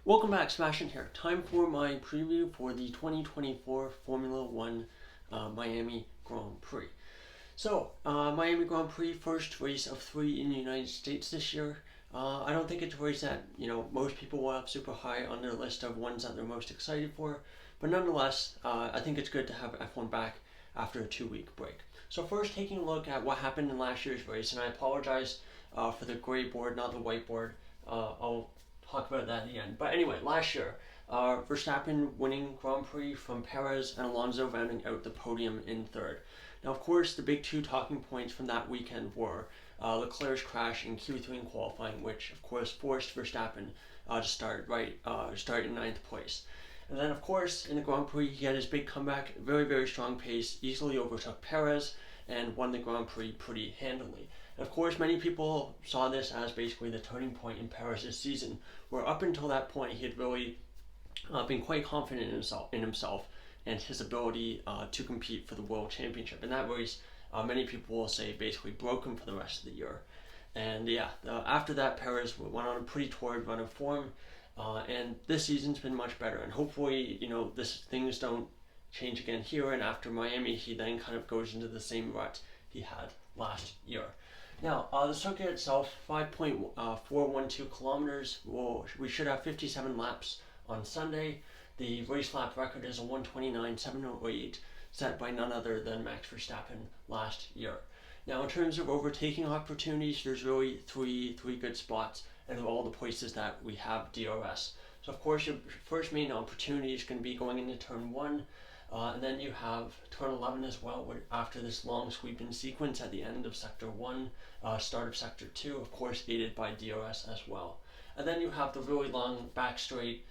Welcome back, Sebastian here. Time for my preview for the 2024 Formula One Miami Grand Prix. Miami Grand Prix, first race of 3 in the United States this year. I don't think it's a race that most people will have super high on their list of ones that they're most excited for, but nonetheless, I think it's good to have F1 back after a 2-week break. So first, taking a look at what happened in last year's race, and I apologize for the gray board, not the white board. I'll talk about that at the end. But anyway, last year, Verstappen winning Grand Prix from Perez and Alonso rounding out the podium in third. Now, of course, the big two talking points from that weekend were Leclerc's crash in Q3 in qualifying, which of course forced Verstappen to start in ninth place. And then, of course, in the Grand Prix, he had his big comeback, very, very strong pace, easily overtook Perez, and won the Grand Prix pretty handily. And of course, many people saw this as basically the turning point in Perez's season, where up until that point, he had really been quite confident in himself and his ability to compete for the World Championship. And that race, many people will say, basically broke him for the rest of the year. And after that, Perez went on a pretty torrid run of form. And this season's been much better, and hopefully, things don't change again here. And after Miami, he then kind of goes into the same rut he had last year. Now, the circuit itself, 5.412 kilometers. We should have 57 laps on Sunday. The race lap record is a 129.708, set by none other than Max Verstappen last year. Now, in terms of overtaking opportunities, there's really three good spots and all the places that we have DRS. So of course your first main opportunity is going to be going into turn 1, and then you have turn 11 as well, after this long sweeping sequence at the end of sector 1, start of sector 2, of course aided by DRS as well. And then you have the really long back straight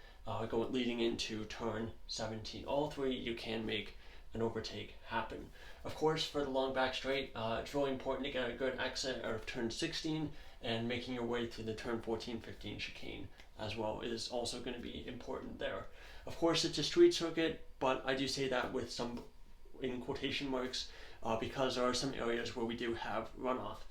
leading into turn 17. All three you can make an overtake happen. Of course, for the long back straight, it's really important to get a good exit out of turn 16, and making your way through the turn 14-15 chicane as well is also going to be important there. Of course, it's a street circuit, but I do say that with some in quotation marks because there are some areas where we do have runoff.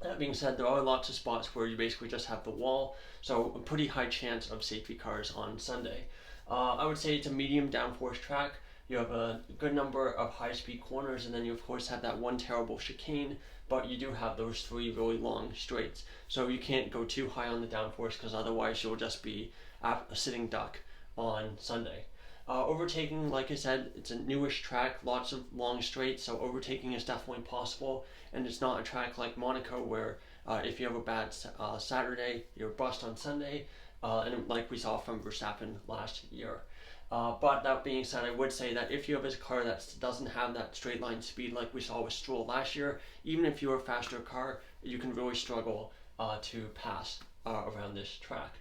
That being said, there are lots of spots where you basically just have the wall, so a pretty high chance of safety cars on Sunday. I would say it's a medium downforce track. You have a good number of high-speed corners, and then you of course have that one terrible chicane, but you do have those 3 really long straights. So you can't go too high on the downforce, because otherwise you'll just be a sitting duck on Sunday. Overtaking, like I said, it's a newish track, lots of long straights, so overtaking is definitely possible, and it's not a track like Monaco where if you have a bad Saturday, you're bust on Sunday, and like we saw from Verstappen last year. But that being said, I would say that if you have a car that doesn't have that straight line speed like we saw with Stroll last year, even if you're a faster car, you can really struggle to pass around this track.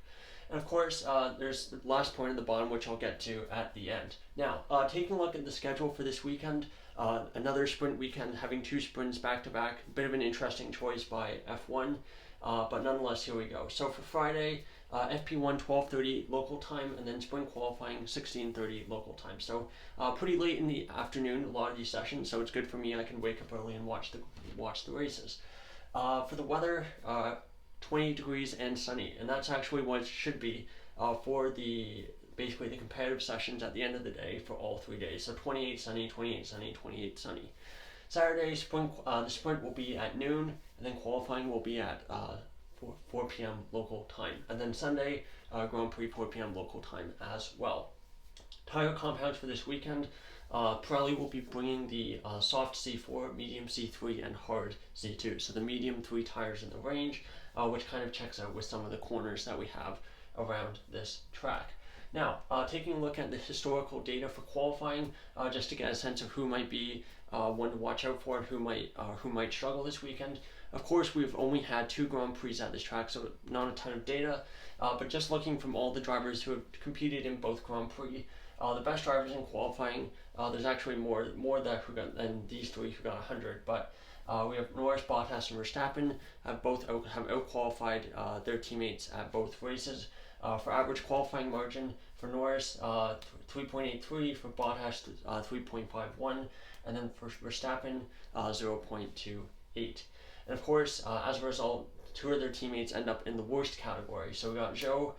And of course, there's the last point at the bottom, which I'll get to at the end. Now, taking a look at the schedule for this weekend, another sprint weekend, having 2 sprints back-to-back, a bit of an interesting choice by F1, but nonetheless, here we go. So for Friday, FP1 12:30 local time, and then sprint qualifying 16:30 local time. So pretty late in the afternoon, a lot of these sessions, so it's good for me. I can wake up early and watch the races. For the weather, 20 degrees and sunny, and that's actually what it should be for basically the competitive sessions at the end of the day for all 3 days. So 28 sunny, 28 sunny, 28 sunny. Saturday the sprint will be at noon, and then qualifying will be at 4 p.m. local time. And then Sunday, Grand Prix 4 p.m. local time as well. Tire compounds for this weekend, Pirelli will be bringing the soft C4, medium C3, and hard C2. So the medium 3 tires in the range, which kind of checks out with some of the corners that we have around this track. Now, taking a look at the historical data for qualifying, just to get a sense of who might be one to watch out for and who might struggle this weekend. Of course, we've only had 2 Grand Prix at this track, so not a ton of data, but just looking from all the drivers who have competed in both Grand Prix, the best drivers in qualifying, there's actually more than these 3 who got 100, but we have Norris, Bottas, and Verstappen have out-qualified their teammates at both races. For average qualifying margin, for Norris, 3.83, for Bottas, 3.51, and then for Verstappen, 0.28. And of course, as a result, 2 of their teammates end up in the worst category. So we got Zhou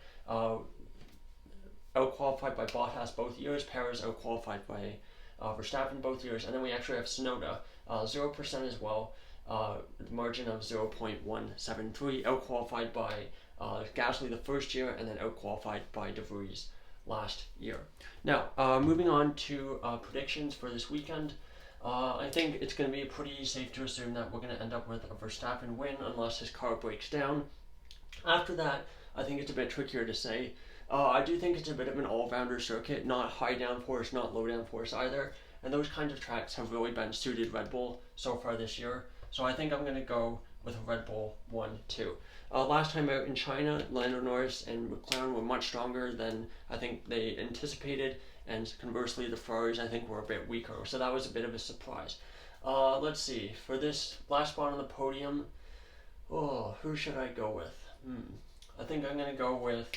out-qualified by Bottas both years, Perez out-qualified by Verstappen both years, and then we actually have Tsunoda, 0% as well, margin of 0.173, out-qualified by Gasly the first year, and then out-qualified by De Vries last year. Now, moving on to predictions for this weekend. I think it's going to be pretty safe to assume that we're going to end up with a Verstappen win unless his car breaks down. After that, I think it's a bit trickier to say. I do think it's a bit of an all-rounder circuit, not high downforce, not low downforce either, and those kinds of tracks have really been suited Red Bull so far this year. So I think I'm going to go with a Red Bull 1-2. Last time out in China, Lando Norris and McLaren were much stronger than I think they anticipated, and conversely the Ferraris I think were a bit weaker, so that was a bit of a surprise. Let's see, for this last spot on the podium, who should I go with? I think I'm going to go with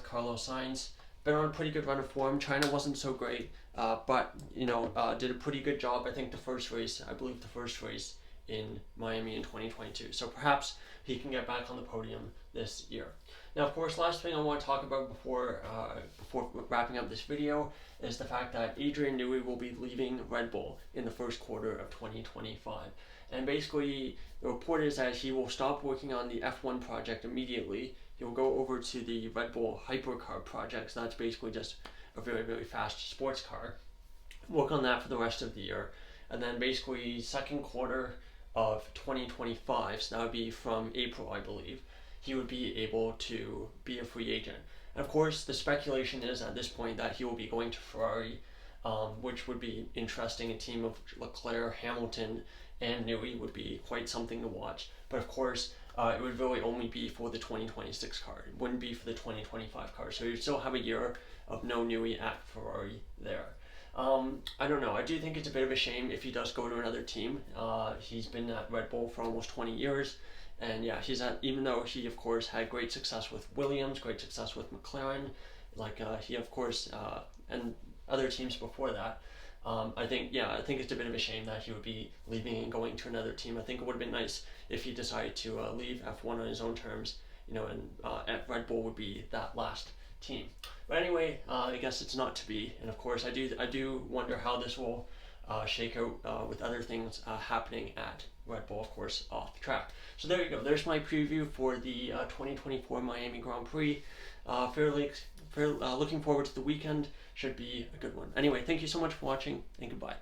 Carlos Sainz. Been on a pretty good run of form. China wasn't so great, but did a pretty good job. I think I believe the first race in Miami in 2022. So perhaps he can get back on the podium this year. Now, of course, last thing I want to talk about before wrapping up this video is the fact that Adrian Newey will be leaving Red Bull in the first quarter of 2025. And basically, the report is that he will stop working on the F1 project immediately. He'll go over to the Red Bull Hypercar project, so that's basically just a very, very fast sports car. Work on that for the rest of the year. And then basically second quarter of 2025, so that would be from April, I believe, he would be able to be a free agent. And of course, the speculation is at this point that he will be going to Ferrari, which would be interesting. A team of Leclerc, Hamilton, and Newey would be quite something to watch. But of course, it would really only be for the 2026 car. It wouldn't be for the 2025 car. So you'd still have a year of no Newey at Ferrari there. I don't know. I do think it's a bit of a shame if he does go to another team. He's been at Red Bull for almost 20 years. And yeah, even though he, of course, had great success with Williams, great success with McLaren, he, of course, and other teams before that, I think it's a bit of a shame that he would be leaving and going to another team. I think it would have been nice if he decided to leave F1 on his own terms, and at Red Bull would be that last team. But anyway, I guess it's not to be. And of course, I do wonder how this will shake out with other things happening at Red Bull, of course, off the track. So there you go. There's my preview for the 2024 Miami Grand Prix. Looking forward to the weekend. Should be a good one. Anyway, thank you so much for watching, and goodbye.